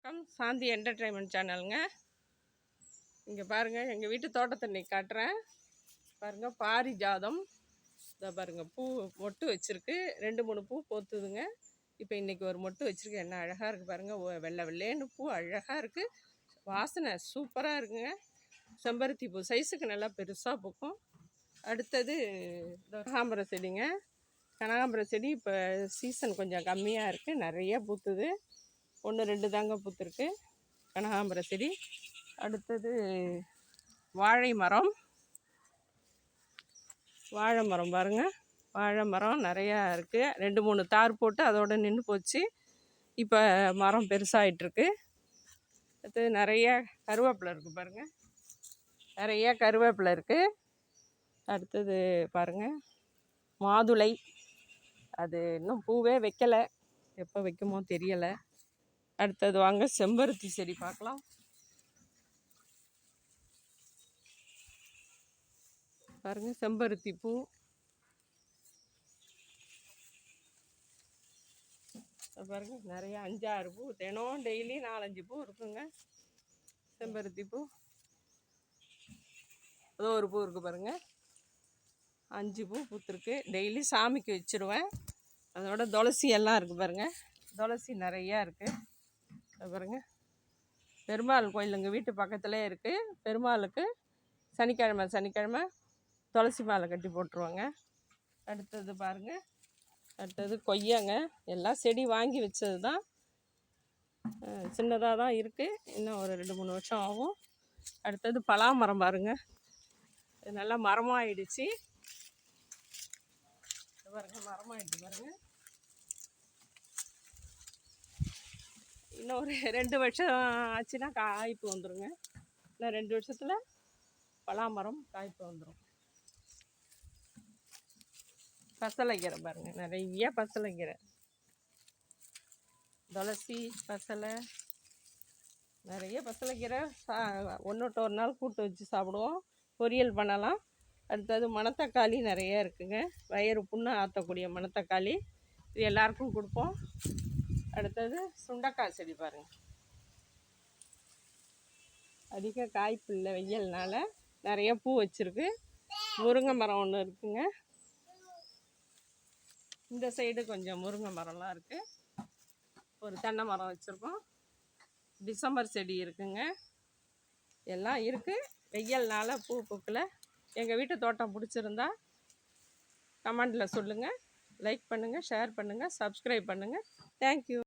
வணக்கம். சாந்தி என்டர்டைன்மெண்ட் சேனலுங்க. இங்கே பாருங்கள், எங்கள் வீட்டு தோட்டத்தை இன்னைக்கு காட்டுறேன். பாருங்கள், பாரிஜாதம். இதை பாருங்கள், பூ மொட்டு வச்சுருக்கு. 2-3 பூ போத்துதுங்க. இப்போ இன்றைக்கி ஒரு மொட்டு வச்சுருக்கு. என்ன அழகாக இருக்குது பாருங்கள். வெள்ளை வெள்ளேன்னு பூ அழகாக இருக்குது. வாசனை சூப்பராக இருக்குங்க. செம்பருத்தி பூ சைஸுக்கு நல்லா பெருசாக பூக்கும். அடுத்தது கனகாம்பர செடிங்க. கனகாம்பர செடி இப்போ சீசன் கொஞ்சம் கம்மியாக இருக்குது. நிறைய பூத்துது. 1-2 தாங்க பூத்துருக்கு கனகாம்பர செடி. அடுத்தது வாழை மரம். வாழை மரம் பாருங்கள், வாழை மரம் நிறையா இருக்குது. 2-3 தார் போட்டு அதோடு நின்று போச்சு. இப்போ மரம் பெருசாகிட்ருக்கு. அடுத்து நிறைய கருவேப்பிலை இருக்குது பாருங்கள், நிறைய கருவேப்பிலை இருக்குது. அடுத்தது பாருங்கள், மாதுளை. அது இன்னும் பூவே வைக்கலை, எப்போ வைக்குமோ தெரியலை. அடுத்தது வாங்க செம்பருத்தி செடி பார்க்கலாம். பாருங்க, செம்பருத்தி பூ. பாருங்க, நிறைய 5-6 பூ தினம் டெய்லி 4-5 பூ இருக்குங்க. செம்பருத்தி பூ. அதோ ஒரு பூ இருக்குது பாருங்க, 5 பூ பூத்துருக்கு. டெய்லி சாமிக்கு வச்சுருவேன். அதோட துளசி எல்லாம் இருக்குது பாருங்க, துளசி நிறையா இருக்குது. பாருங்க, பெருமாள் கோயில் எங்கள் வீட்டு பக்கத்துலேயே இருக்குது. பெருமாளுக்கு சனிக்கிழமை துளசி மாலை கட்டி போட்டுருவாங்க. அடுத்தது பாருங்கள், அடுத்தது கொய்யாங்க. எல்லாம் செடி வாங்கி வச்சது தான், சின்னதாக தான் இருக்குது. இன்னும் ஒரு 2-3 வருஷம் ஆகும். அடுத்தது பலாமரம் பாருங்கள், இது நல்லா மரமாகிடுச்சு பாருங்கள், மரமாகிடுச்சு பாருங்கள். இன்னும் ஒரு 2 வருஷம் ஆச்சுன்னா காய்ப்பு வந்துடுங்க. இல்லை 2 வருஷத்தில் பலாமரம் காய்ப்பு வந்துடும். பசலைக்கீரை பாருங்கள், நிறைய பசலைக்கீரை. துளசி, பசலை, நிறைய பசலைக்கீரை. ஒன்று ஒரு நாள் கூட்டு வச்சு சாப்பிடுவோம், பொரியல் பண்ணலாம். அடுத்தது மணத்தக்காளி நிறைய இருக்குங்க, வயிறு புண்ணு ஆற்றக்கூடிய மணத்தக்காளி. இது எல்லாருக்கும் கொடுப்போம். அடுத்தது சுண்டைக்காய் செடி பாருங்கள், அதிக காய்ப்பு இல்லை, வெயில்னால நிறைய பூ வச்சுருக்கு. முருங்கை மரம் ஒன்று இருக்குங்க. இந்த சைடு கொஞ்சம் முருங்கை மரம்லாம் இருக்குது. ஒரு தென்னை மரம் வச்சுருக்கோம். டிசம்பர் செடி இருக்குங்க. எல்லாம் இருக்குது. வெயில்னால பூ பூக்கலை. எங்கள் வீட்டு தோட்டம் பிடிச்சிருந்தா கமெண்டில் சொல்லுங்கள். லைக் பண்ணுங்கள், ஷேர் பண்ணுங்கள், சப்ஸ்கிரைப் பண்ணுங்கள். தேங்க்யூ.